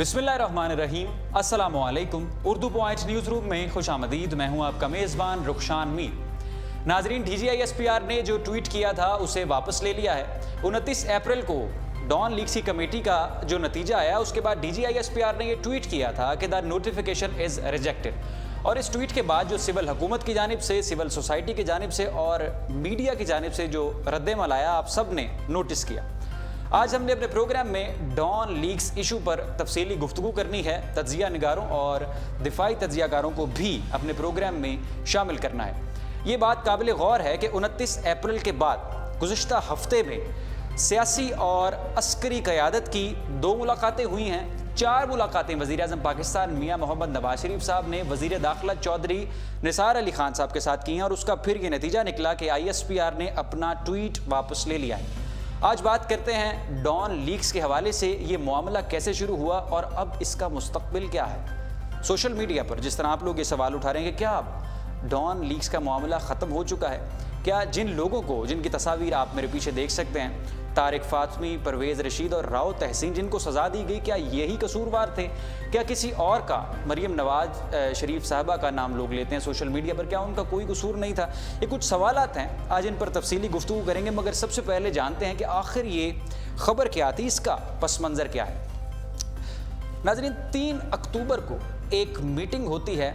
बिस्मिल्लाहिर्रहमानिर्रहीम, अस्सलामुअलैकुम। Urdu point news room में खुशामदीद। मैं हूं आपका मेज़बान रुखशान मीर। नाजरीन, DGISPR ने जो ट्वीट किया था उसे वापस ले लिया है। 29 अप्रैल को डॉन लीक्स की कमेटी का जो नतीजा आया उसके बाद DGISPR ने ये ट्वीट किया था कि द नोटिफिकेशन इज़ रिजेक्टेड। और इस ट्वीट के बाद जो सिविल हुकूमत की जानिब से, सिविल सोसाइटी की जानिब से और मीडिया की जानिब से जो रद्द-ए-अमल आया, आप सब ने नोटिस किया। आज हमने अपने प्रोग्राम में डॉन लीक्स इशू पर तफसीली गुफ्तगू करनी है। तज्जिया निगारों और दिफाई तज्जियाकारों को भी अपने प्रोग्राम में शामिल करना है। ये बात काबिल गौर है कि 29 अप्रैल के बाद गुज़िश्ता हफ्ते में सियासी और अस्करी क़यादत की 2 मुलाकातें हुई हैं। 4 मुलाकातें वज़ीर-ए-आज़म पाकिस्तान मियां मोहम्मद नवाज शरीफ साहब ने वज़ीर दाखिला चौधरी निसार अली खान साहब के साथ की हैं और उसका फिर ये नतीजा निकला कि ISPR ने अपना ट्वीट वापस ले लिया है। आज बात करते हैं डॉन लीक्स के हवाले से ये मामला कैसे शुरू हुआ और अब इसका मुस्तकबिल क्या है। सोशल मीडिया पर जिस तरह आप लोग ये सवाल उठा रहे हैं कि क्या अब डॉन लीक्स का मामला ख़त्म हो चुका है, क्या जिन लोगों को, जिनकी तस्वीर आप मेरे पीछे देख सकते हैं, तारिक फातमी, परवेज़ रशीद और राव तहसीन, जिनको सज़ा दी गई, क्या यही कसूरवार थे? क्या किसी और का, मरियम नवाज शरीफ साहबा का नाम लोग लेते हैं सोशल मीडिया पर, क्या उनका कोई कसूर नहीं था? ये कुछ सवालात हैं, आज इन पर तफसीली गुफ्तगू करेंगे। मगर सबसे पहले जानते हैं कि आखिर ये खबर क्या थी, इसका पस मंज़र क्या है। नाज़रीन, 3 अक्टूबर को एक मीटिंग होती है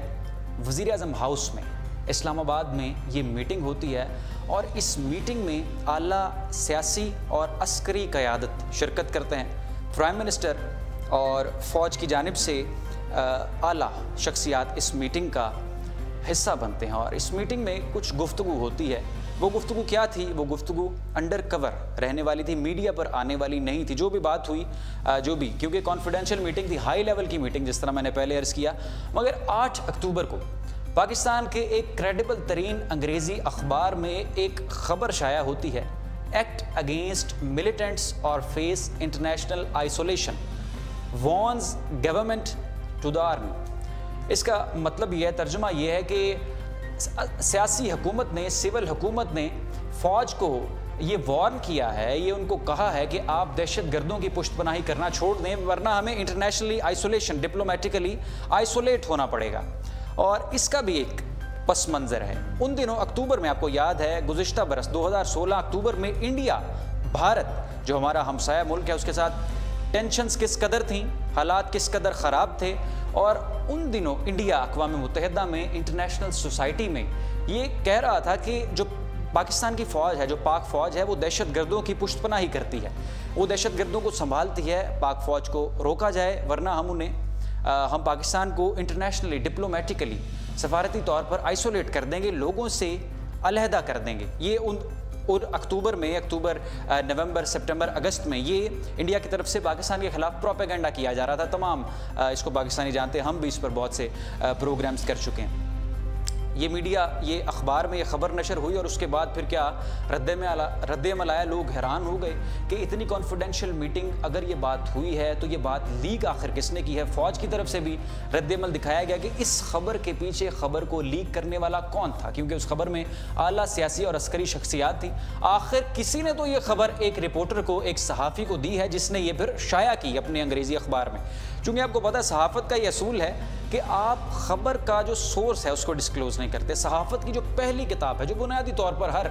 वज़ीर-ए-आज़म हाउस में, इस्लामाबाद में ये मीटिंग होती है और इस मीटिंग में आला सियासी और अस्करी क़यादत शिरकत करते हैं। प्राइम मिनिस्टर और फ़ौज की जानिब से आला शख्सियात इस मीटिंग का हिस्सा बनते हैं और इस मीटिंग में कुछ गुफ्तगू होती है। वो गुफ्तगू क्या थी? वो गुफ्तगू अंडर कवर रहने वाली थी, मीडिया पर आने वाली नहीं थी। जो भी बात हुई, जो भी, क्योंकि कॉन्फिडेंशियल मीटिंग थी, हाई लेवल की मीटिंग, जिस तरह मैंने पहले अर्ज़ किया। मगर 8 अक्टूबर को पाकिस्तान के एक क्रेडिबल तरीन अंग्रेज़ी अखबार में एक ख़बर शाया होती है, एक्ट अगेंस्ट मिलिटेंट्स और face international isolation, warns government to the army. इसका मतलब यह है, तर्जुमा यह है कि सियासी हुकूमत ने, सिविल हुकूमत ने फ़ौज को ये वार्न किया है, ये उनको कहा है कि आप दहशत गर्दों की पुश्तपनाही करना छोड़ दें, वरना हमें इंटरनेशनली आइसोलेशन, डिप्लोमेटिकली आइसोलेट होना पड़ेगा। और इसका भी एक पस मंज़र है। उन दिनों अक्टूबर में, आपको याद है, गुज़िश्ता बरस 2016 अक्टूबर में इंडिया, भारत जो हमारा हमसाया मुल्क है, उसके साथ टेंशन्स किस कदर थीं, हालात किस कदर ख़राब थे। और उन दिनों इंडिया अक़वाम मुत्तहिदा में, इंटरनेशनल सोसाइटी में ये कह रहा था कि जो पाकिस्तान की फ़ौज है, जो पाक फ़ौज है, वो दहशत गर्दों की पुश्तपनाही करती है, वो दहशत गर्दों को संभालती है। पाक फ़ौज को रोका जाए, वरना हम पाकिस्तान को इंटरनेशनली, डिप्लोमेटिकली, सफारती तौर पर आइसोलेट कर देंगे, लोगों से अलहदा कर देंगे। ये उन अक्टूबर में, अक्टूबर, नवंबर, सितंबर, अगस्त में ये इंडिया की तरफ से पाकिस्तान के ख़िलाफ़ प्रोपेगेंडा किया जा रहा था। तमाम इसको पाकिस्तानी जानते हैं, हम भी इस पर बहुत से प्रोग्राम्स कर चुके हैं। ये मीडिया, ये अखबार में ये ख़बर नशर हुई और उसके बाद फिर क्या रद्द-ए-अमल आया। लोग हैरान हो गए कि इतनी कॉन्फिडेंशियल मीटिंग, अगर ये बात हुई है तो ये बात लीक आखिर किसने की है। फ़ौज की तरफ से भी रद्द-ए-अमल दिखाया गया कि इस खबर के पीछे, खबर को लीक करने वाला कौन था, क्योंकि उस खबर में आला सियासी और अस्करी शख्सियात थी। आखिर किसी ने तो ये खबर एक रिपोर्टर को, एक सहाफ़ी को दी है, जिसने ये फिर शाया की अपने अंग्रेज़ी अखबार में। चूँकि आपको पता है सहाफ़त का ये असूल है कि आप ख़बर का जो सोर्स है उसको डिस्क्लोज़ नहीं करते। सहाफ़त की जो पहली किताब है, जो बुनियादी तौर पर हर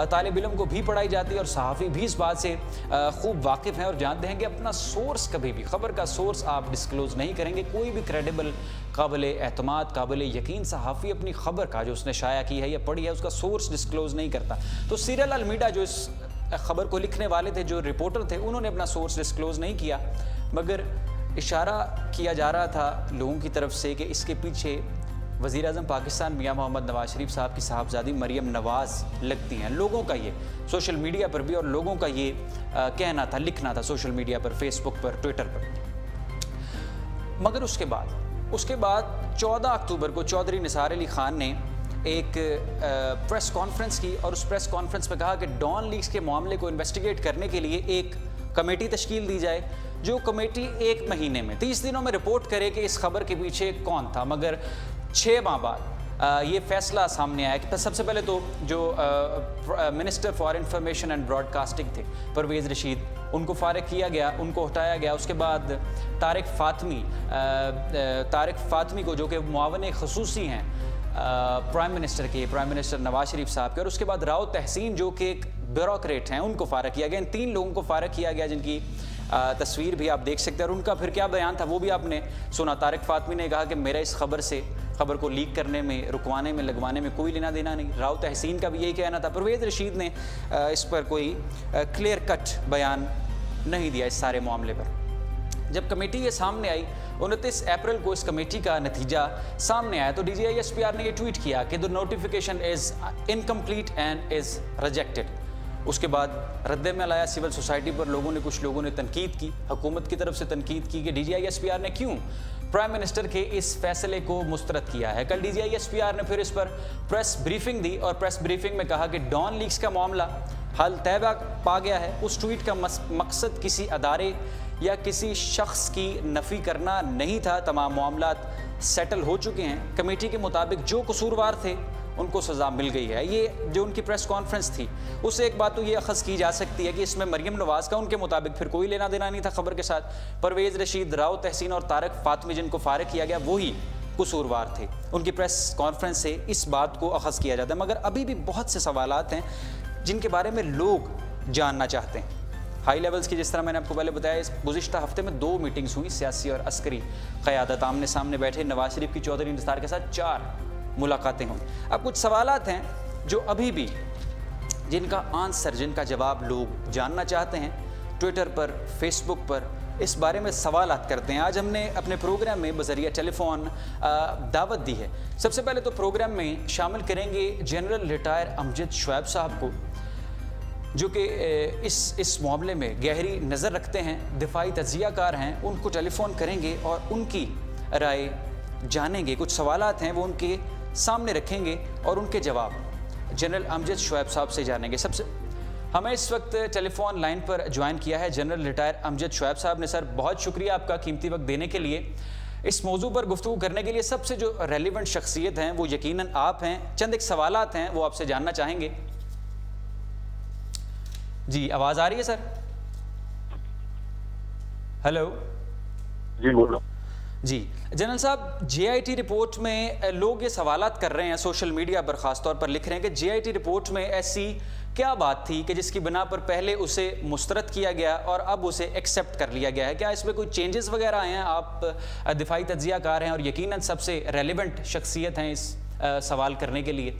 तालिब इल्म को भी पढ़ाई जाती है और सहाफ़ी भी इस बात से खूब वाकिफ़ हैं और जानते हैं कि अपना सोर्स, कभी भी ख़बर का सोर्स आप डिस्क्लोज़ नहीं करेंगे। कोई भी क्रेडिबल, काबिल एतमाद, काबिल यकीन सहाफ़ी अपनी ख़बर का, जो उसने शाया की है या पढ़ी है, उसका सोर्स डिस्क्लोज़ नहीं करता। तो सीरियल अलमीडा, जो इस ख़बर को लिखने वाले थे, जो रिपोर्टर थे, उन्होंने अपना सोर्स डिस्क्लोज़ नहीं किया। मगर इशारा किया जा रहा था लोगों की तरफ से कि इसके पीछे वज़ीर-ए-आज़म पाकिस्तान मियां मोहम्मद नवाज शरीफ साहब की साहबजादी मरियम नवाज़ लगती हैं। लोगों का ये सोशल मीडिया पर भी, और लोगों का ये कहना था, लिखना था सोशल मीडिया पर, फेसबुक पर, ट्विटर पर। मगर उसके बाद 14 अक्टूबर को चौधरी निसार अली खान ने एक प्रेस कॉन्फ्रेंस की और उस प्रेस कॉन्फ्रेंस में कहा कि डॉन लीक्स के मामले को इन्वेस्टिगेट करने के लिए एक कमेटी तश्कील दी जाए, जो कमेटी 1 महीने में, 30 दिनों में रिपोर्ट करे कि इस खबर के पीछे कौन था। मगर 6 माह बाद ये फैसला सामने आया कि सबसे पहले तो जो minister for information and broadcasting थे परवेज़ रशीद, उनको फारिग किया गया, उनको हटाया गया। उसके बाद तारिक फ़ातमी को, जो कि मुआवन ख़ुसूसी हैं प्राइम मिनिस्टर नवाज शरीफ साहब के, और उसके बाद राव तहसीन जो कि एक ब्यूरोक्रेट हैं, उनको फारिग किया गया। इन 3 लोगों को फारिग किया गया, जिनकी तस्वीर भी आप देख सकते हैं। और उनका फिर क्या बयान था वो भी आपने सुना। तारिक फ़ातमी ने कहा कि मेरा इस खबर को लीक करने में, रुकवाने में, लगवाने में कोई लेना देना नहीं। राव तहसीन का भी यही कहना था। परवेज़ रशीद ने इस पर कोई क्लियर कट बयान नहीं दिया इस सारे मामले पर। जब कमेटी ये सामने आई 29 अप्रैल को, इस कमेटी का नतीजा सामने आया, तो DGI-SPR ने ये ट्वीट किया कि the notification is incomplete and is rejected. उसके बाद रद्द-ए-अमल आया सिविल सोसाइटी पर। कुछ लोगों ने तनकीद की, हुकूमत की तरफ से तनकीद की कि DGI-SPR ने क्यों प्राइम मिनिस्टर के इस फैसले को मुस्तरद किया है। कल DGI-SPR ने फिर इस पर प्रेस ब्रीफिंग दी और प्रेस ब्रीफिंग में कहा कि डॉन लीक्स का मामला हल तय पा गया है। उस ट्वीट का मकसद किसी अदारे या किसी शख्स की नफ़ी करना नहीं था। तमाम मामला सेटल हो चुके हैं। कमेटी के मुताबिक जो कसूरवार थे उनको सज़ा मिल गई है। ये जो उनकी प्रेस कॉन्फ्रेंस थी, उससे एक बात तो ये अखज़ की जा सकती है कि इसमें मरियम नवाज़ का उनके मुताबिक फिर कोई लेना देना नहीं था खबर के साथ। परवेज़ रशीद, राव तहसीन और तारिक फ़ातमी जिनको फारिग किया गया वही कसूरवार थे। उनकी प्रेस कॉन्फ्रेंस से इस बात को अखज़ किया जाता है। मगर अभी भी बहुत से सवालात हैं जिनके बारे में लोग जानना चाहते हैं। हाई लेवल्स की, जिस तरह मैंने आपको पहले बताया, इस गुज़िश्ता हफ्ते में 2 मीटिंग्स हुई। सियासी और अस्करी क़यादत आमने सामने बैठे। नवाज शरीफ की चौधरी निसार के साथ 4 मुलाकातें हुई। अब कुछ सवालात हैं जो अभी भी, जिनका आंसर, जिनका जवाब लोग जानना चाहते हैं। ट्विटर पर, फेसबुक पर इस बारे में सवालात करते हैं। आज हमने अपने प्रोग्राम में बज़रिया टेलीफोन दावत दी है। सबसे पहले तो प्रोग्राम में शामिल करेंगे जनरल रिटायर अमजद शुएब साहब को, जो कि इस मामले में गहरी नज़र रखते हैं, दिफाई तज्ज़ियाकार हैं। उनको टेलीफोन करेंगे और उनकी राय जानेंगे। कुछ सवालात हैं वो उनके सामने रखेंगे और उनके जवाब जनरल अमजद शुएब साहब से जानेंगे। हमें इस वक्त टेलीफोन लाइन पर ज्वाइन किया है जनरल रिटायर अमजद शुएब साहब ने। सर, बहुत शुक्रिया आपका कीमती वक्त देने के लिए। इस मौजू पर गुफ्तगू करने के लिए सबसे जो रेलिवेंट शख्सियत हैं वो यकीनन आप हैं। चंद एक सवालात हैं वो आपसे जानना चाहेंगे। जी, आवाज़ आ रही है सर? हेलो जी, बोलो। जी जनरल साहब, JIT रिपोर्ट में लोग ये सवालात कर रहे हैं, सोशल मीडिया पर ख़ास तौर पर लिख रहे हैं कि JIT रिपोर्ट में ऐसी क्या बात थी कि जिसकी बिना पर पहले उसे मुस्तरद किया गया और अब उसे एक्सेप्ट कर लिया गया है। क्या इसमें कोई चेंजेस वगैरह आए हैं? आप दिफाई तज्ज़ियाकार हैं और यकीनन सबसे रेलिवेंट शख्सियत हैं इस सवाल करने के लिए।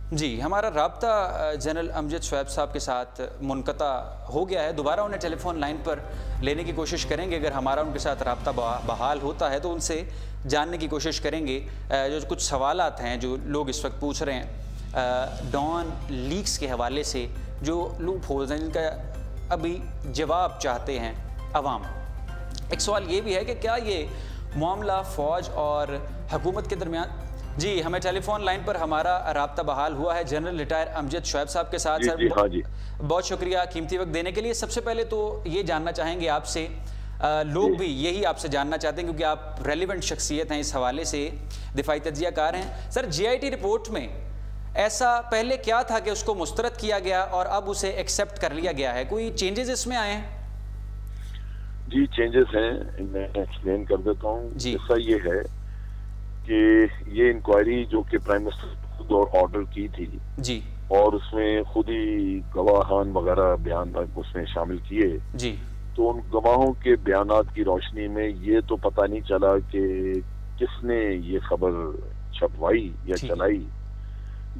जी, हमारा राब्ता जनरल अमजद शुएब साहब के साथ मुनक़ता हो गया है। दोबारा उन्हें टेलीफोन लाइन पर लेने की कोशिश करेंगे। अगर हमारा उनके साथ राब्ता बहाल होता है तो उनसे जानने की कोशिश करेंगे जो कुछ सवालात हैं जो लोग इस वक्त पूछ रहे हैं डॉन लीक्स के हवाले से, जो लूप होल्स हैं जिनका अभी जवाब चाहते हैं अवाम। एक सवाल ये भी है कि क्या ये मामला फ़ौज और हुकूमत के दरमियान। जी, हमें टेलीफोन लाइन पर हमारा राब्ता बहाल हुआ है जनरल रिटायर अमजद शुएब साहब के साथ। सर, हाँ जी, बहुत शुक्रिया कीमती वक्त देने के लिए। सबसे पहले तो ये जानना चाहेंगे आपसे, लोग भी यही आपसे जानना चाहते हैं क्योंकि आप रेलिवेंट शख्सियत हैं, इस हवाले से दिफाई तज्ज़ियाकार हैं। सर, JIT रिपोर्ट में ऐसा पहले क्या था कि उसको मुस्तरद किया गया और अब उसे एक्सेप्ट कर लिया गया है? कोई चेंजेस इसमें आए हैं? जी, चेंजेस हैं, मैं एक्सप्लेन कर देता हूँ। ऐसा ये है कि ये इंक्वायरी जो कि प्राइम मिनिस्टर खुद और ऑर्डर की थी जी, और उसमें खुद ही गवाहान वगैरह बयान उसमें शामिल किए जी, तो उन गवाहों के बयानात की रोशनी में ये तो पता नहीं चला कि किसने ये खबर छपवाई या चलाई।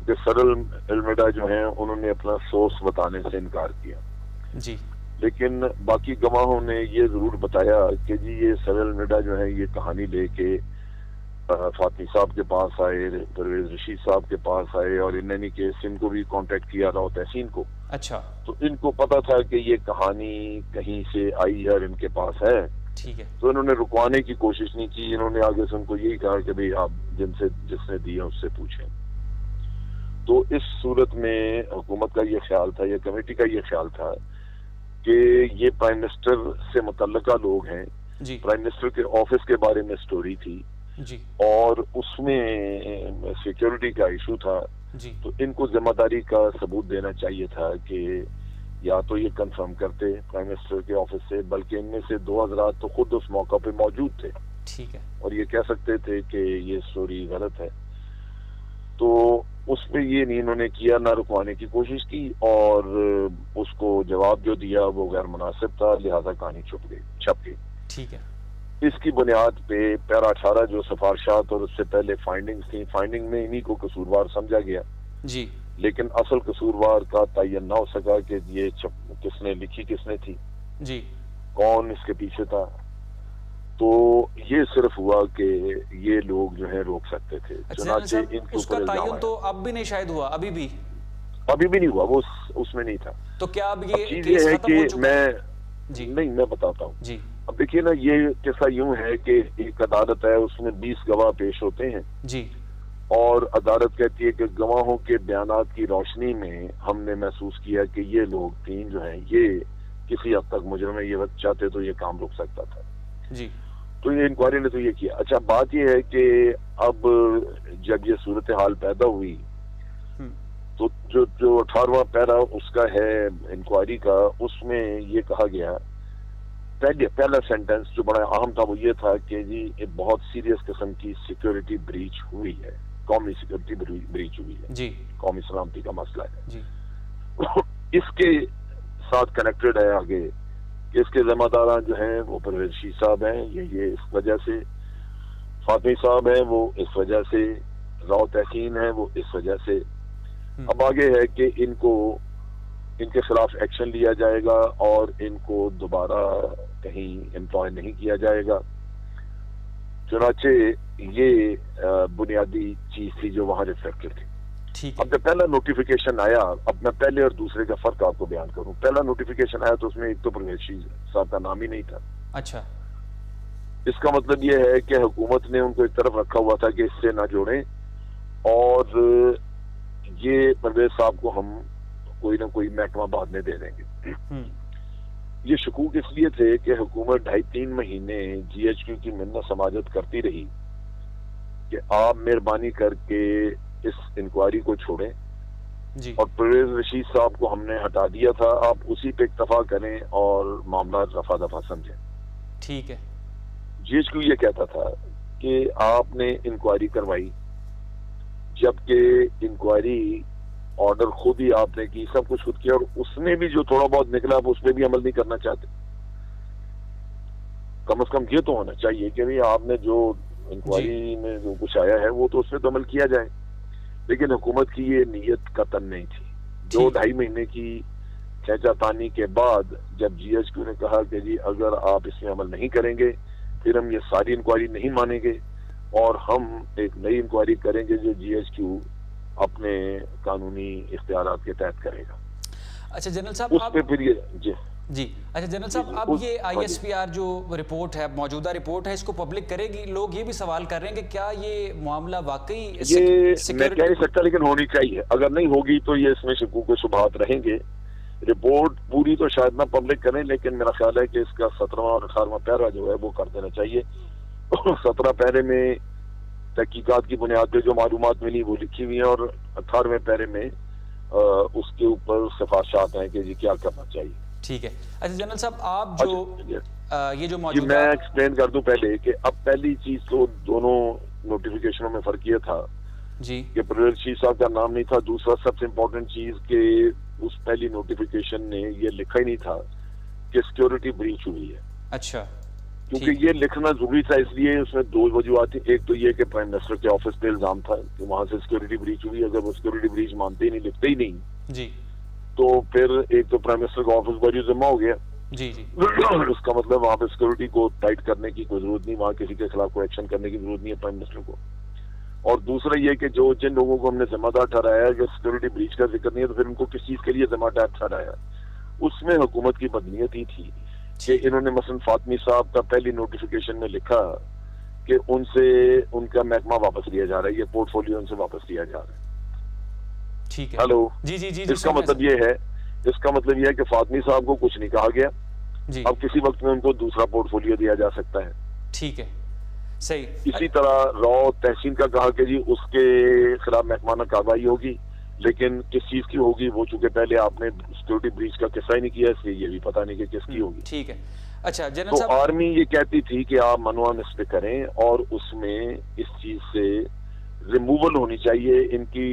सरल अलमेडा जो है उन्होंने अपना सोर्स बताने से इनकार किया जी, लेकिन बाकी गवाहों ने ये जरूर बताया कि जी ये सरल अलमेडा जो है ये कहानी लेके फातमी साहब के पास आए, परवेज रशीद साहब के पास आए और इन्होंने केस इनको भी कांटेक्ट किया राव तहसीन को। अच्छा, तो इनको पता था कि ये कहानी कहीं से आई है और इनके पास है, ठीक है। तो इन्होंने रुकवाने की कोशिश नहीं की। इन्होंने आगे से उनको यही कहा कि भाई आप जिसने दिया उससे पूछें। तो इस सूरत में हुकूमत का ये ख्याल था या कमेटी का ये ख्याल था कि ये प्राइम मिनिस्टर से मुतल्लिका लोग हैं जी प्राइम मिनिस्टर के ऑफिस के बारे में स्टोरी थी जी और उसमें सिक्योरिटी का इशू था, जी तो इनको जिम्मेदारी का सबूत देना चाहिए था कि या तो ये कंफर्म करते प्राइम मिनिस्टर के ऑफिस से, बल्कि इनमें से 2 हज़रात तो खुद उस मौका पे मौजूद थे, ठीक है, और ये कह सकते थे कि ये स्टोरी गलत है। तो उस पे ये नहीं इन्होंने किया, ना रुकवाने की कोशिश की, और उसको जवाब जो दिया वो गैर मुनासिब था, लिहाजा कहानी छप गई। ठीक है, इसकी बुनियाद पे पैरा 18 जो सिफारिशात और उससे पहले फाइंडिंग्स थी, फाइंडिंग में इन्हीं को कसूरवार समझा गया जी लेकिन असल कसूरवार का तयन ना हो सका कि ये किसने लिखी, किसने थी, जी, कौन इसके पीछे था। तो ये सिर्फ हुआ कि ये लोग जो है रोक सकते थे। अच्छा, उसका तयन तो अब भी नहीं शायद हुआ, अभी भी नहीं हुआ, वो उसमें नहीं था। तो क्या अब ये केस है कि मैं बताता हूँ जी। अब देखिए ना, ये किस्सा यूं है कि एक अदालत है, उसमें 20 गवाह पेश होते हैं जी, और अदालत कहती है कि गवाहों के बयानात की रोशनी में हमने महसूस किया कि ये लोग 3 जो हैं ये किसी हद तक मुजरिम है, ये चाहते तो ये काम रुक सकता था जी। तो ये इंक्वायरी ने तो ये किया। अच्छा, बात ये है कि अब जब ये सूरत हाल पैदा हुई तो जो 18वां पैरा उसका है इंक्वायरी का, उसमें ये कहा गया, पहला सेंटेंस जो बड़ा अहम था वो ये था कि जी एक बहुत सीरियस किस्म की सिक्योरिटी ब्रीच हुई है, कौमी सिक्योरिटी ब्रीच हुई है जी, कौमी सलामती का मसला है जी। इसके साथ कनेक्टेड है आगे कि इसके जिम्मेदार जो हैं वो परवेज रशीद साहब हैं, ये इस वजह से, फातिमी साहब हैं वो इस वजह से, राव तहसीन है वो इस वजह से। अब आगे है कि इनके खिलाफ एक्शन लिया जाएगा और इनको दोबारा कहीं एम्प्लॉय नहीं किया जाएगा। चुनाचे ये बुनियादी चीज थी जो वहां रिफ्लेक्टेड थी। ठीक अब जब पहला नोटिफिकेशन आया, अब मैं पहले और दूसरे का फर्क आपको बयान करूं। पहला नोटिफिकेशन आया तो उसमें एक तो परवेज रशीद साहब का नाम ही नहीं था। अच्छा, इसका मतलब ये है कि हुकूमत ने उनको एक तरफ रखा हुआ था कि इससे ना जोड़ें, और ये परवेज साहब को हम कोई ना कोई महकमा बाद में दे देंगे। ये शकूक इसलिए थे कि हुकूमत 2.5-3 महीने GHQ की मिन्नत समाजत करती रही कि आप मेहरबानी करके इस इंक्वायरी को छोड़ें जी। और परवेज रशीद साहब को हमने हटा दिया था, आप उसी पे इक्तफा करें और मामला रफा दफा समझें। ठीक है। GHQ ये कहता था कि आपने इंक्वायरी करवाई, जबकि इंक्वायरी ऑर्डर खुद ही आपने की, सब कुछ खुद किया, और उसमें भी जो थोड़ा बहुत निकला आप उस पर भी अमल नहीं करना चाहते। कम से कम ये तो होना चाहिए कि भाई आपने जो इंक्वायरी में जो कुछ आया है वो तो उसमें तो अमल किया जाए। लेकिन हुकूमत की ये नीयत कतन नहीं थी। 2-2.5 महीने की खींचातानी के बाद जब GHQ ने कहा कि जी अगर आप इसमें अमल नहीं करेंगे फिर हम ये सारी इंक्वायरी नहीं मानेंगे और हम एक नई इंक्वायरी करेंगे जो GHQ अपने कानूनी इख्तियारात के तहत करेगा। अच्छा जनरल साहब, उस पे फिर ये जी। अच्छा जनरल साहब, अब ये ISPR जो रिपोर्ट है, मौजूदा रिपोर्ट है, इसको पब्लिक करेगी? लोग ये भी सवाल कर रहे हैं कि क्या ये मामला वाकई ये मैं कह नहीं सकता, लेकिन होनी चाहिए। अगर नहीं होगी तो ये इसमें शकूक शुबहात रहेंगे। रिपोर्ट पूरी तो शायद ना पब्लिक करें, लेकिन मेरा ख्याल है कि इसका 17वां और 18वां पैरा जो है वो कर देना चाहिए। 17 पैरे में तहकीकात की बुनियाद पे जो मालूमात मिली वो लिखी हुई है, और 18वें पैरे में उसके ऊपर सिफारिशात हैं कि जी क्या करना चाहिए। ठीक है। अच्छा जनरल साहब, आप जो ये जो मौजूदा, मैं एक्सप्लेन कर दूं पहले कि अब पहली चीज तो दोनों नोटिफिकेशनों में फर्क ये था जी कि परवेज रशीद साहब का नाम नहीं था। दूसरा सबसे इम्पोर्टेंट चीज के उस पहली नोटिफिकेशन ने ये लिखा ही नहीं था कि सिक्योरिटी ब्रीच हुई है। अच्छा, क्योंकि ये लिखना जरूरी था, इसलिए उसमें 2 वजूहत थी। एक तो ये कि प्राइम मिनिस्टर के ऑफिस पे इल्जाम था कि वहां से सिक्योरिटी ब्रीच हुई। अगर वो सिक्योरिटी ब्रीच मानते ही नहीं, लिखते ही नहीं जी, तो फिर एक तो प्राइम मिनिस्टर का ऑफिस बड़ी जिम्मा हो गया जी जी। उसका मतलब वहां पे सिक्योरिटी को टाइट करने की कोई जरूरत नहीं, वहां किसी के खिलाफ कोई एक्शन करने की जरूरत नहीं है प्राइम मिनिस्टर को। और दूसरा ये कि जो जिन लोगों को हमने जिम्मेदार ठहराया अगर सिक्योरिटी ब्रीच का जिक्र नहीं है तो फिर उनको किस चीज के लिए जिम्मेदार ठहराया। उसमें हुकूमत की बदनीयत ही थी कि इन्होंने मसलन फातिमी साहब का पहली नोटिफिकेशन में लिखा कि उनसे उनका महकमा वापस लिया जा रहा है, ये पोर्टफोलियो उनसे वापस लिया जा रहा है। ठीक है। हेलो जी जी जी। इसका मतलब ये है कि फातिमी साहब को कुछ नहीं कहा गया, जी। अब किसी वक्त में उनको दूसरा पोर्टफोलियो दिया जा सकता है। ठीक है, सही। इसी तरह रॉ तहसीन का कहा कि जी उसके खिलाफ महकमाना कार्रवाई होगी, लेकिन किस चीज की होगी वो, चूंकि पहले आपने सिक्योरिटी ब्रीच का किस्सा ही नहीं किया, इसलिए ये भी पता नहीं कि किसकी होगी। ठीक है। अच्छा जनरल तो साहब, आर्मी ये कहती थी कि आप मनवा इस पे करें और उसमें इस चीज से रिमूवल होनी चाहिए, इनकी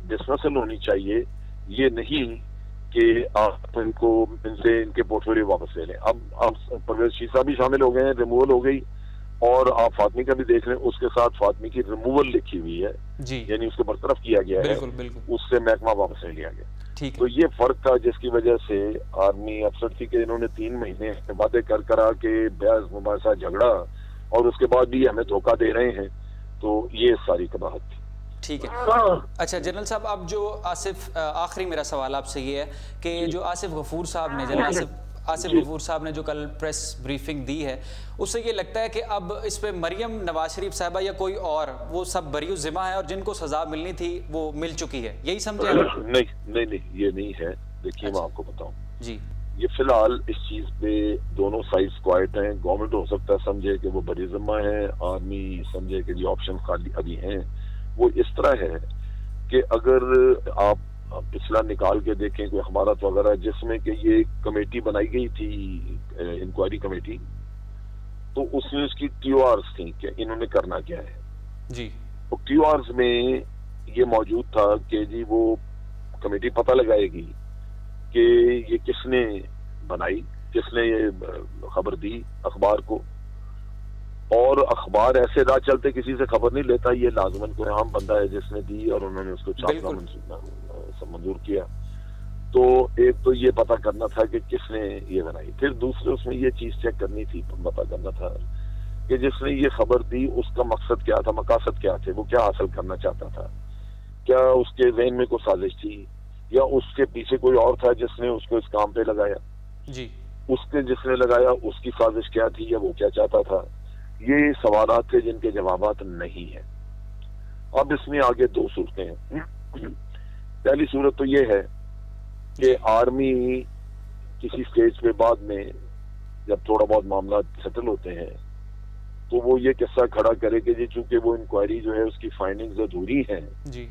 डिसमिसल होनी चाहिए, ये नहीं कि आप इनसे इनके पोर्टफोलियो वापस ले लें। अब परवेज रशीद साहब भी शामिल हो गए हैं, रिमूवल हो गई, और आप फातमी का भी देख लें, उसके साथ फातमी की रिमूवल लिखी हुई है जी, यानी उसको बरतरफ किया गया है, बिल्कुल बिल्कुल, उससे महकमा वापस ले लिया गया। ठीक तो है। ये फर्क था जिसकी वजह से आर्मी अफसर थी कि इन्होंने 3 महीने वादे कर करा के बहस मुबासा झगड़ा और उसके बाद भी हमें धोखा दे रहे हैं, तो ये सारी कबाहत थी। ठीक है। अच्छा जनरल साहब, अब जो आसिफ, आखिरी मेरा सवाल आपसे ये है कि जो आसिफ गफूर साहब ने, जनरल आसिफ गफूर साहब ने जो कल प्रेस ब्रीफिंग दी है, उससे ये लगता है कि अब इस पे मरियम नवाज शरीफ साहबा या कोई और, वो सब बरी ज़िम्मा है और जिनको सजा मिलनी थी वो मिल चुकी है, यही समझे? नहीं, ये नहीं है। देखिए मैं आपको बताऊं जी, ये फिलहाल इस चीज पे दोनों साइड्स क्वाइट हैं। गवर्नमेंट हो सकता है समझे कि वो बरी ज़िम्मा है, आर्मी समझे कि जो ऑप्शन खाली अभी हैं। वो इस तरह है कि अगर आप पिछला निकाल के देखें कोई अखबारात वगैरह जिसमें कि ये कमेटी बनाई गई थी, इंक्वायरी कमेटी, तो उसमें उसकी TORs थी कि इन्होंने करना क्या है जी। तो TORs में ये मौजूद था कि जी वो कमेटी पता लगाएगी कि ये किसने बनाई, किसने ये खबर दी अखबार को, और अखबार ऐसे राह चलते किसी से खबर नहीं लेता, ये लाजमन कोई आम बंदा है जिसने दी और उन्होंने उसको छापना मंजूर किया। तो एक तो ये पता करना था कि किसने ये बनाई, फिर दूसरे उसमें ये चीज चेक करनी थी, पता करना था कि जिसने ये खबर दी उसका मकसद क्या था, मकासद क्या थे, वो क्या हासिल करना चाहता था, क्या उसके ज़हन में कोई साजिश थी या उसके पीछे कोई और था जिसने उसको इस काम पे लगाया जी। उसके जिसने लगाया उसकी साजिश क्या थी या वो क्या चाहता था। ये सवालात थे जिनके जवाबात नहीं है। अब इसमें आगे 2 सूरतें हैं। पहली सूरत तो ये है कि आर्मी किसी स्टेज पे बाद में जब थोड़ा बहुत मामला सेटल होते हैं तो वो ये किस्सा खड़ा करे कि जी चूंकि वो इंक्वायरी जो है उसकी फाइंडिंग्स अधूरी हैं जी,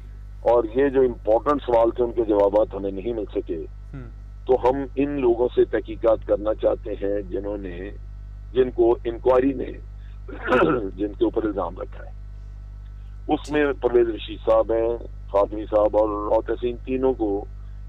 और ये जो इम्पोर्टेंट सवाल थे उनके जवाबात हमें नहीं मिल सके, तो हम इन लोगों से तहकीकात करना चाहते हैं जिनको इंक्वायरी ने जिनके ऊपर इल्जाम रखा है। उसमें परवेज रशीद साहब हैं, फातमी साहब और रॉ तहसीन, तीनों को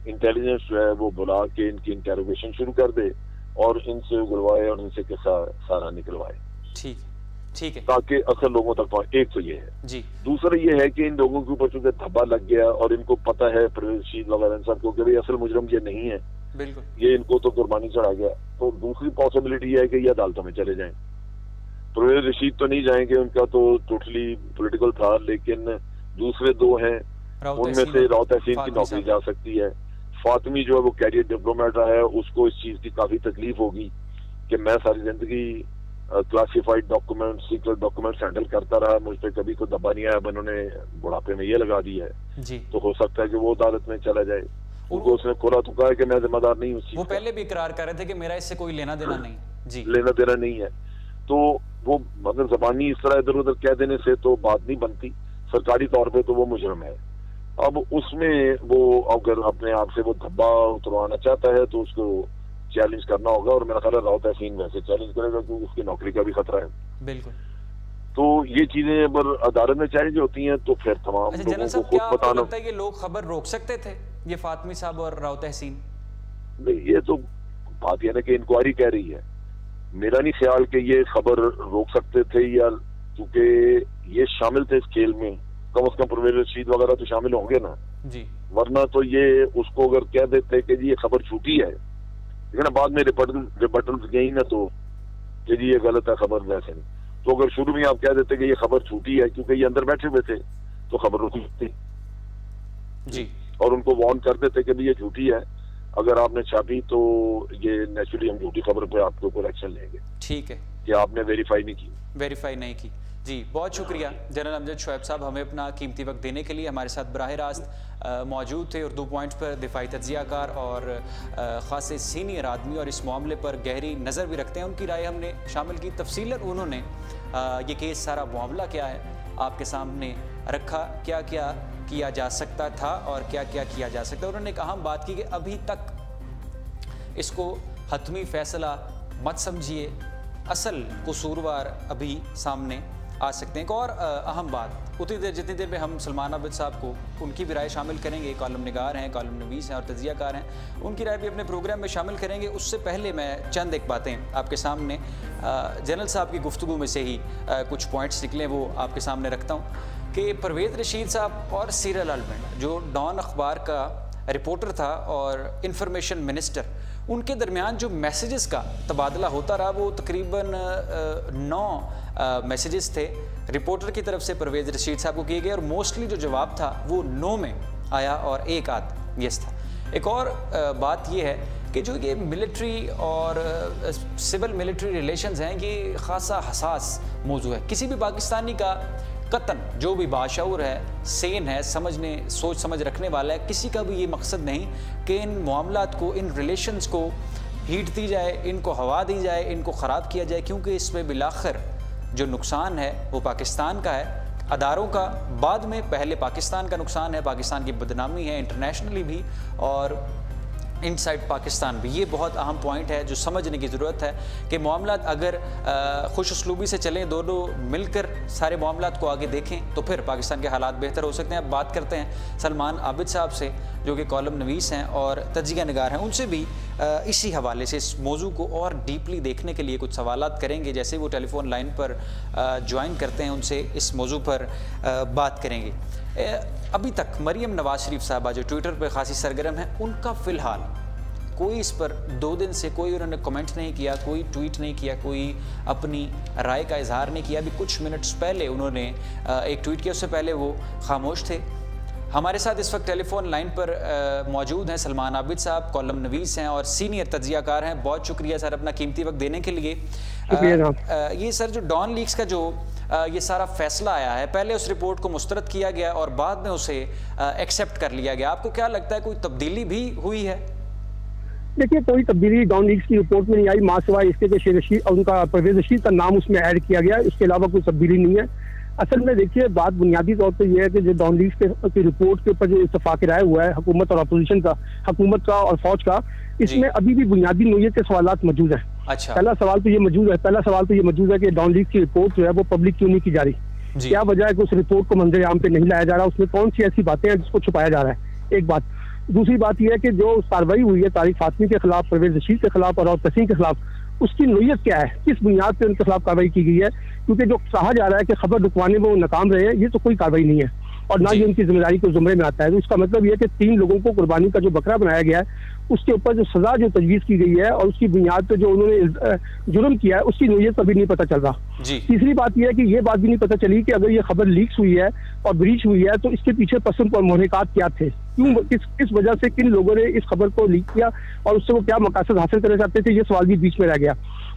इंटेलिजेंस जो है वो बुला के इनकी इंटेरोगेशन शुरू कर दे और इनसे उगलवाए और इनसे किस्सा सारा निकलवाए। ठीक है, ताकि असल लोगों तक पहुंचे। एक तो ये है जी। दूसरा ये है कि इन लोगों के ऊपर चूंकि धब्बा लग गया और इनको पता है परवेज रशीद वगैरह सबको कि भाई असल मुजरम ये नहीं है, बिल्कुल, ये इनको तो कुर्बानी चढ़ा गया, तो दूसरी पॉसिबिलिटी है कि ये अदालतों में चले जाएं। परवेज रशीद तो नहीं जाएंगे, उनका तो टोटली पॉलिटिकल था, लेकिन दूसरे 2 हैं, उनमें से रॉ तहसीन की नौकरी जा सकती है। फातमी जो है वो कैरियर डिप्लोमेट रहा है, उसको इस चीज की काफी तकलीफ होगी कि मैं सारी जिंदगी classified document, secret documents handle करता रहा, मुझ पर कभी कोई दबा नहीं आया, अब उन्होंने बुढ़ापे में ये लगा दिया है जी। तो हो सकता है कि वो अदालत में चला जाए। उनको उसने खोला तो कहा है कि मैं जिम्मेदार नहीं हूँ। वो पहले भी इकरार कर रहे थे कि मेरा इससे कोई लेना देना नहीं, जी, लेना देना नहीं है। तो वो मगर जबानी इस तरह इधर उधर कह देने से तो बात नहीं बनती, सरकारी तौर पे तो वो मुजरम है। अब उसमें वो अगर अपने आप से वो धब्बा उतरवाना चाहता है तो उसको चैलेंज करना होगा, और मेरा ख्याल है रॉ तहसीन वैसे चैलेंज करेगा क्योंकि उसकी नौकरी का भी खतरा है। बिल्कुल। तो ये चीजें अगर अदालत में चैलेंज होती हैं तो फिर तमाम लोगों को खुद बताना। लगता है ये लोग खबर रोक सकते थे, ये फातमी साहब और राव तहसीन? नहीं, ये तो बात यह है कि इंक्वायरी कह रही है, मेरा नहीं ख्याल कि ये खबर रोक सकते थे, या क्योंकि ये शामिल थे इस खेल में, कम से कम परवेज रशीद वगैरह तो शामिल होंगे ना जी, वरना तो ये उसको अगर कह देते कि जी ये खबर झूठी है, लेकिन बाद में रिबटल्स गई ना तो कि जी ये गलत है खबर, वैसे नहीं। तो अगर शुरू में आप कह देते कि ये खबर झूठी है क्योंकि ये अंदर बैठे हुए थे तो खबर रुकी थी जी, और उनको वार्न कर देते कि ये झूठी है, अगर आपने छापी तो ये नेचुरली हम झूठी खबर पे आपके ऊपर एक्शन लेंगे। ठीक है, कि आपने वेरीफाई नहीं की। जी, बहुत शुक्रिया जनरल अमजद शुएब साहब, हमें अपना कीमती वक्त देने के लिए। हमारे साथ बराह रास्त मौजूद थे उर्दू पॉइंट्स पर दिफाई तज्ज़ियाकार और ख़ास सीनियर आदमी, और इस मामले पर गहरी नज़र भी रखते हैं। उनकी राय हमने शामिल की। तफसीलन उन्होंने ये केस, सारा मामला क्या है, आपके सामने रखा, क्या क्या किया जा सकता था और क्या क्या किया जा सकता है। उन्होंने एक अहम बात की कि अभी तक इसको हतमी फ़ैसला मत समझिए, असल कसूरवार अभी सामने आ सकते हैं। एक और अहम बात, उतनी देर जितनी देर में हम सलमान आबिद साहब को उनकी भी राय शामिल करेंगे, कॉलम निगार हैं, कॉलम नवीस हैं और तज्ज़ियाकार हैं, उनकी राय भी अपने प्रोग्राम में शामिल करेंगे। उससे पहले मैं चंद एक बातें आपके सामने जनरल साहब की गुफ्तगू में से ही कुछ पॉइंट्स निकले वो आपके सामने रखता हूँ कि परवेज़ रशीद साहब और सीरियल आलमंड, जो डॉन अखबार का रिपोर्टर था और इंफॉर्मेशन मिनिस्टर, उनके दरमियान जो मैसेजेस का तबादला होता रहा वो तकरीबन 9 मैसेजेस थे रिपोर्टर की तरफ से परवेज़ रशीद साहब को किए गए, और मोस्टली जो जवाब था वो नो में आया और एक आध यस था। एक और बात ये है कि जो ये मिलिट्री और सिविल मिलिट्री रिलेशंस हैं, ये ख़ासा हसास मौजू है। किसी भी पाकिस्तानी का कतन, जो भी बाशऊर है, सेन है, सोच समझ रखने वाला है, किसी का भी ये मकसद नहीं कि इन मामलात को, इन रिलेशंस को हीट दी जाए, इनको हवा दी जाए, इनको ख़राब किया जाए, क्योंकि इसमें बिलाखिर जो नुकसान है वो पाकिस्तान का है, अदारों का, बाद में पहले पाकिस्तान का नुकसान है, पाकिस्तान की बदनामी है इंटरनेशनली भी और इनसाइड पाकिस्तान भी। ये बहुत अहम पॉइंट है जो समझने की ज़रूरत है कि मामलात अगर खुश उसलूबी से चलें, दोनों मिलकर सारे मामलात को आगे देखें, तो फिर पाकिस्तान के हालात बेहतर हो सकते हैं। अब बात करते हैं सलमान आबिद साहब से, जो कि कॉलम नवीस हैं और तज्ज़िया निगार हैं। उनसे भी इसी हवाले से इस मौजू को और डीपली देखने के लिए कुछ सवालात करेंगे। जैसे वो टेलीफोन लाइन पर ज्वाइन करते हैं, उनसे इस मौजू पर बात करेंगे। अभी तक मरीम नवाज शरीफ साहबा जो ट्विटर पर खासी सरगर्म है, उनका फ़िलहाल कोई इस पर 2 दिन से कोई उन्होंने कमेंट नहीं किया, कोई ट्वीट नहीं किया, कोई अपनी राय का इजहार नहीं किया। अभी कुछ मिनट्स पहले उन्होंने एक ट्वीट किया, उससे पहले वो खामोश थे। हमारे साथ इस वक्त टेलीफोन लाइन पर मौजूद हैं सलमान आबिद साहब, कॉलम नवीस हैं और सीनियर तज्ज़ियाकार हैं। बहुत शुक्रिया सर अपना कीमती वक्त देने के लिए। ये सर जो डॉन लीक्स का जो ये सारा फैसला आया है, पहले उस रिपोर्ट को मुस्तरद किया गया और बाद में उसे एक्सेप्ट कर लिया गया, आपको क्या लगता है कोई तब्दीली भी हुई है? देखिए, कोई तब्दीली डॉन लीक्स की रिपोर्ट में नहीं आई, मां सिवाय इसके कि शेर रशीद और उनका परवेज रशीद का नाम उसमें ऐड किया गया, इसके अलावा कोई तब्दीली नहीं है। असल में देखिए, बात बुनियादी तौर पर यह है कि जो डॉन लीक्स की रिपोर्ट के ऊपर जो इत्तफाक राय हुआ है हुकूमत और अपोजिशन का, हुकूमत का और फौज का, इसमें अभी भी बुनियादी नोयत के सवालात मौजूद हैं। अच्छा। पहला सवाल तो ये मौजूद है कि डॉन लीक्स की रिपोर्ट जो है वो पब्लिक क्यों नहीं की जा रही, क्या वजह है कि उस रिपोर्ट को मंजर आम पे नहीं लाया जा रहा, उसमें कौन सी ऐसी बातें हैं जिसको छुपाया जा रहा है, एक बात। दूसरी बात यह है कि जो कार्रवाई हुई है तारिक फातमी के खिलाफ, परवेज रशीद के खिलाफ और तसीम के खिलाफ, उसकी नोयत क्या है, किस बुनियाद पर उनके खिलाफ कार्रवाई की गई है, क्योंकि जो कहा जा रहा है कि खबर रुकवाने में वो नाकाम रहे हैं, ये तो कोई कार्रवाई नहीं है और ना ही उनकी जिम्मेदारी को जुमरे में आता है। तो इसका मतलब यह है कि 3 लोगों को कुर्बानी का जो बकरा बनाया गया है, उसके ऊपर जो सजा जो तजवीज़ की गई है और उसकी बुनियाद पर जो उन्होंने जुर्म किया है, उसकी नोयत अभी नहीं पता चल रहा। तीसरी बात यह है कि यह बात भी नहीं पता चली कि अगर ये खबर लीक्स हुई है और ब्रीच हुई है तो इसके पीछे पसंद और मुहरिकात क्या थे, क्यों, किस वजह से, किन लोगों ने इस खबर को लीक किया और उससे वो क्या मकासद हासिल करना चाहते थे, ये सवाल भी बीच में रह गया।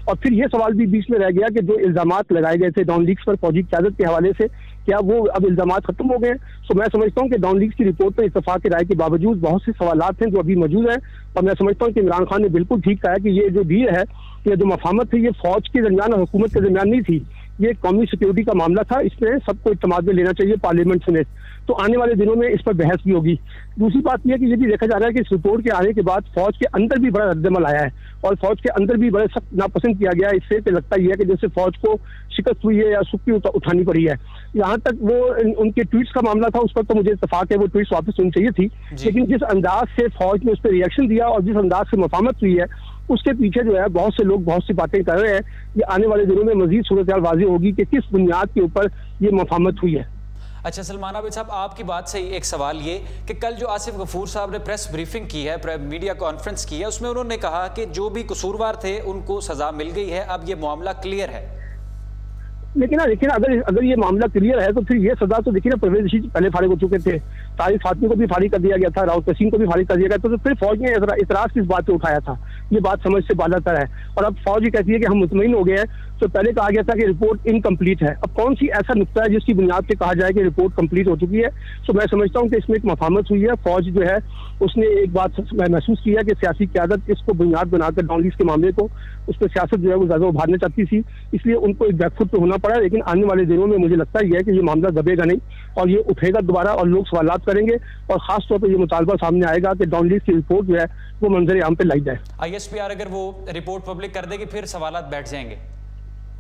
और फिर ये सवाल भी बीच में रह गया कि जो इल्जामात लगाए गए थे डॉन लीक्स पर फौजी क़यादत के हवाले से, क्या वो अब इल्जामात खत्म हो गए? तो मैं समझता हूँ कि डॉन लीक्स की रिपोर्ट पर इत्तफाक की राय के बावजूद बहुत से सवालात हैं जो अभी मौजूद हैं, और मैं समझता हूँ कि इमरान खान ने बिल्कुल ठीक कहा है कि ये जो डील है, ये जो मफाहमत थी, ये फौज के दरमियान और हुकूमत के दरमियान नहीं थी, ये कौमी सिक्योरिटी का मामला था, इसमें सबको इत्तेमाद में लेना चाहिए पार्लियामेंट समेत। तो आने वाले दिनों में इस पर बहस भी होगी। दूसरी बात यह है कि ये भी देखा जा रहा है कि इस रिपोर्ट के आने के बाद फौज के अंदर भी बड़ा रद्दमल आया है और फौज के अंदर भी बड़े सख्त नापसंद किया गया है। इससे तो लगता ही है कि जैसे फौज को शिकस्त हुई है या सुक्की उठानी पड़ी है। यहाँ तक वो उनके ट्वीट्स का मामला था, उस पर तो मुझे इत्तेफाक है वो ट्वीट्स वापस होनी चाहिए थी, लेकिन जिस अंदाज से फौज ने उस पर रिएक्शन दिया और जिस अंदाज से मुफाहमत हुई है, उसके पीछे जो है बहुत से लोग बहुत सी बातें कर रहे हैं। ये आने वाले दिनों में मजीद सूरत हाल वाज़ेह होगी कि किस बुनियाद के ऊपर ये मुफाहमत हुई है। अच्छा सलमान आबिद साहब, आपकी बात से एक सवाल ये कि कल जो आसिफ गफूर साहब ने प्रेस ब्रीफिंग की है, मीडिया कॉन्फ्रेंस की है, उसमें उन्होंने कहा कि जो भी कसूरवार थे उनको सजा मिल गई है, अब ये मामला क्लियर है। लेकिन अगर ये मामला क्लियर है तो फिर ये सजा तो देखिए ना, परवेज रशीद पहले फारिग हो चुके थे, तारिक फातमी को भी फारिग कर दिया गया था, राउत तसीम को भी फारिग कर दिया गया था, तो फिर फौज ने इतराज किस बात पे उठाया था? ये बात समझ से बालातर है। और अब फौज ये कहती है कि हम मुतमईन हो गए हैं। तो पहले कहा गया था कि रिपोर्ट इनकम्प्लीट है, अब कौन सी ऐसा नुक्ता है जिसकी बुनियाद पे कहा जाए कि रिपोर्ट कंप्लीट हो चुकी है। तो मैं समझता हूँ कि इसमें एक मफामत हुई है। फौज जो है उसने एक बात महसूस किया कि सियासी क़यादत इसको बुनियाद बनाकर डॉन लीज के मामले को, उस पर सियासत जो है वो ज़्यादा उभारना चाहती थी, इसलिए उनको एक बैकफुट पे होना पड़ा। लेकिन आने वाले दिनों में मुझे लगता ही है कि ये मामला दबेगा नहीं और ये उठेगा दोबारा और लोग सवालात करेंगे और खासतौर पर ये मुतालबा सामने आएगा कि डॉन लीज की रिपोर्ट जो है वो मंजर आम पे लाई जाए। ISPR अगर वो रिपोर्ट पब्लिक कर देगी फिर सवालात बैठ जाएंगे?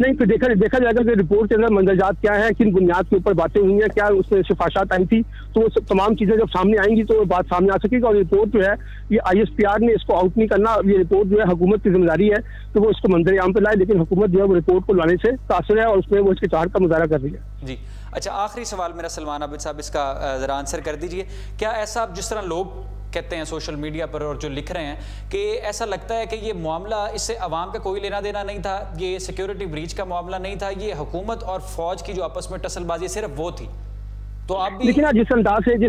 नहीं, फिर देखा जाएगा कि रिपोर्ट के अंदर मंदरजात क्या है, किन बुनियाद के ऊपर बातें हुई हैं, क्या उसमें सिफारिशात आई थी, तो वो तमाम चीजें जब सामने आएंगी तो बात सामने आ सकेगी। और रिपोर्ट जो है ये ISPR ने इसको आउट नहीं करना, ये रिपोर्ट जो है हुकूमत की जिम्मेदारी है तो वो इसको मंजर आम पे लाए, लेकिन हुकूमत जो है वो रिपोर्ट को लाने से कासिर है और उसमें वो इसके चाहत का मुजाहरा कर रही है। जी अच्छा, आखिरी सवाल मेरा सलमान आबिद साहब, इसका जरा आंसर कर दीजिए। क्या ऐसा जिस तरह लोग कहते हैं सोशल मीडिया पर और जो लिख रहे हैं कि ऐसा लगता है कि ये मामला, इससे अवाम का कोई लेना देना नहीं था, ये सिक्योरिटी ब्रीच का मामला नहीं था, ये हुकूमत और फौज की जो आपस में टसलबाजी सिर्फ वो थी, तो आप भी लेकिन जिस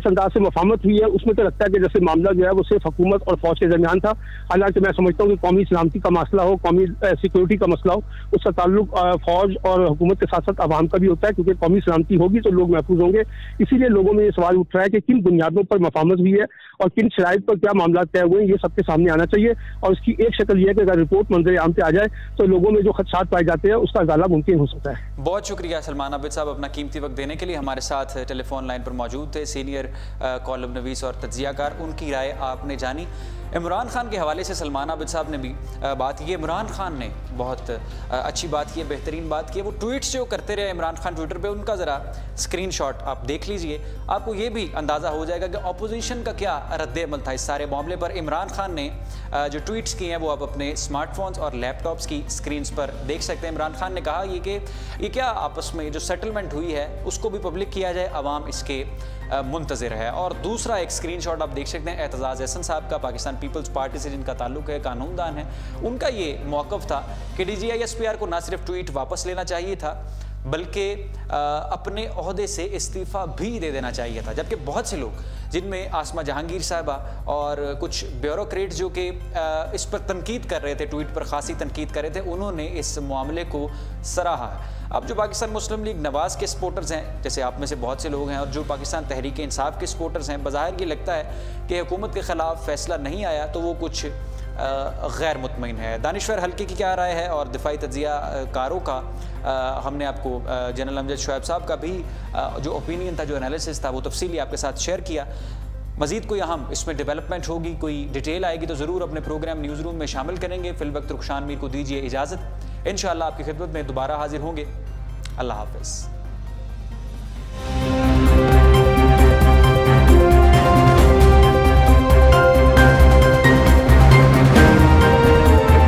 अंदाज से मफामत हुई है उसमें तो लगता है कि जैसे मामला जो है वो सिर्फ हुकूमत और फौज के दरमियान था। हालांकि मैं समझता हूँ कि कौमी सलामती का मसला हो, कौमी सिक्योरिटी का मसला हो, उसका ताल्लुक फौज और हुकूमत के साथ साथ अवाम का भी होता है, क्योंकि कौमी सलामती होगी तो लोग महफूज होंगे। इसीलिए लोगों में ये सवाल उठ रहा है कि किन बुनियादों पर मफामत हुई है और किन शराइत पर क्या मामला तय हुए हैं, ये सबके सामने आना चाहिए। और इसकी एक शक्ल यह है कि अगर रिपोर्ट मंजर आम पे आ जाए तो लोगों में जो खदशात पाए जाते हैं उसका इजाला मुमकिन हो सकता है। बहुत शुक्रिया सलमान आबिद साहब अपना कीमती वक्त देने के लिए। हमारे साथ टेलीफोन लाइन पर मौजूद थे सीनियर कॉलम नवीस और तज्जियाकार, उनकी राय आपने जानी। इमरान खान के हवाले से सलमान आबिद साहब ने भी बात की। इमरान खान ने बहुत अच्छी बात की है, बेहतरीन बात की है। वो ट्वीट्स जो करते रहे इमरान खान ट्विटर पे, उनका ज़रा स्क्रीनशॉट आप देख लीजिए, आपको ये भी अंदाज़ा हो जाएगा कि अपोजिशन का क्या रद्द-ए-अमल था इस सारे मामले पर। इमरान खान ने जो ट्वीट्स किए हैं वो आप अपने स्मार्टफोन्स और लैपटॉप्स की स्क्रीन्स पर देख सकते हैं। इमरान खान ने कहा ये क्या आपस में जो सेटलमेंट हुई है उसको भी पब्लिक किया जाए, अवाम इसके मुंतज़िर है। और दूसरा एक स्क्रीनशॉट आप देख सकते हैं एतजाज़ एहसन साहब का, पाकिस्तान पीपल्स पार्टी से जिनका ताल्लुक है, कानूनदान है, उनका ये मौक़िफ़ था कि DGI-SPR को ना सिर्फ ट्वीट वापस लेना चाहिए था बल्कि अपने ओहदे से इस्तीफ़ा भी दे देना चाहिए था। जबकि बहुत से लोग, जिनमें आसमा जहांगीर साहबा और कुछ ब्यूरोक्रेट जो कि इस पर तनकीद कर रहे थे, ट्वीट पर खासी तनकीद कर रहे थे, उन्होंने इस मामले को सराहा है। अब जो पाकिस्तान मुस्लिम लीग नवाज़ के सपोर्टर्स हैं, जैसे आप में से बहुत से लोग हैं, और जो पाकिस्तान तहरीक इंसाफ के सपोर्टर्स हैं, बज़ाहिर ये लगता है कि हुकूमत के ख़िलाफ़ फ़ैसला नहीं आया तो वो कुछ गैर मुतमईन है। दानिश्वर हल्के की क्या राय है और दिफाई तज्जिया कारों का हमने आपको जनरल अमजद शुएब साहब का भी जो ओपिनियन था, जो एनालिसिस था, वो तफसीली आपके साथ शेयर किया। मज़ीद कोई अहम इसमें डेवलपमेंट होगी, कोई डिटेल आएगी तो ज़रूर अपने प्रोग्राम न्यूज़ रूम में शामिल करेंगे। फ़िलवक्त रुखशान मीर को दीजिए इजाज़त, इंशाअल्लाह आपकी खिदमत में दोबारा हाजिर होंगे। अल्लाह हाफ़िज़।